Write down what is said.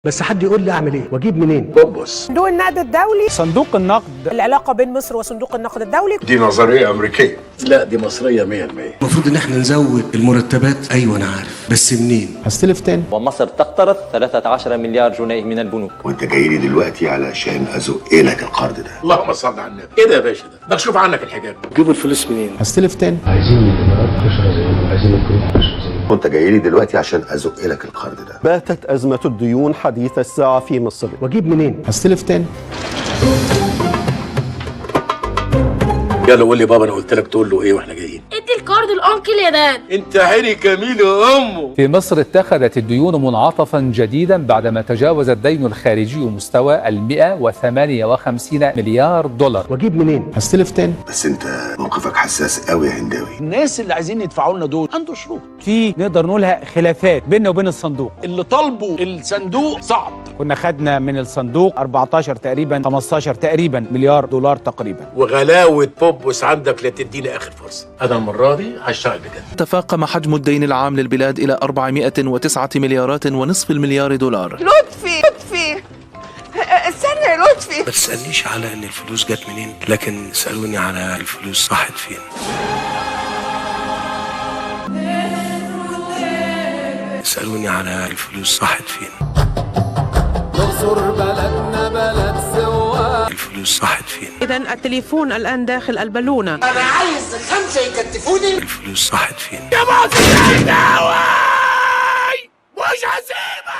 بس حد يقول لي اعمل ايه واجيب منين؟ بوبوس. صندوق النقد الدولي. صندوق النقد. العلاقة بين مصر وصندوق النقد الدولي. دي نظرية أمريكية. لا دي مصرية 100%. المفروض ان احنا نزود المرتبات. ايوه انا عارف، بس منين؟ هستلف تاني. ومصر تقترض 13 مليار جنيه من البنوك. وانت جاي لي دلوقتي علشان ازق لك القرض ده. اللهم صل على النبي. ايه ده يا باشا ده نشوف عنك الحجاب. جيبوا الفلوس منين؟ هستلف تاني. عايزين الامارات تشرب زيهم، عايزين الكويت تشرب زيهم. وانت جاي لي دلوقتي عشان ازق لك القرض ده. باتت أزمة الديون حديث الساعة في مصر. واجيب منين؟ هستلف تاني. يلا قول لي بابا انا قلت لك تقول له ايه واحنا جايين. ادي الكارد الانكل يا داد. انت عيني جميل يا امه. في مصر اتخذت الديون منعطفا جديدا بعدما تجاوز الدين الخارجي مستوى 158 مليار دولار. واجيب منين؟ هستلف تاني. بس انت موقفك حساس قوي يا هنداوي. الناس اللي عايزين يدفعوا لنا دول عنده شروط. في نقدر نقولها خلافات بيننا وبين الصندوق. اللي طالبه الصندوق صعب. كنا خدنا من الصندوق 14 تقريبا 15 تقريبا مليار دولار تقريبا. وغلاوه بوبوس عندك لا تديني اخر فرصه. انا المره دي هشتغل بجد. تفاقم حجم الدين العام للبلاد إلى 409 مليارات ونصف المليار دولار. لطفي استنى يا لطفي. ما تسألنيش على ان الفلوس جت منين، لكن سألوني على الفلوس راحت فين. سألوني على الفلوس راحت فين. نصر بلدنا بلد سوا. الفلوس راحت فين. إذا التليفون الآن داخل البالونة. انا عايز 5 يكتفوني. الفلوس راحت فين. يا مصر يا هنداوي مش هسيبك.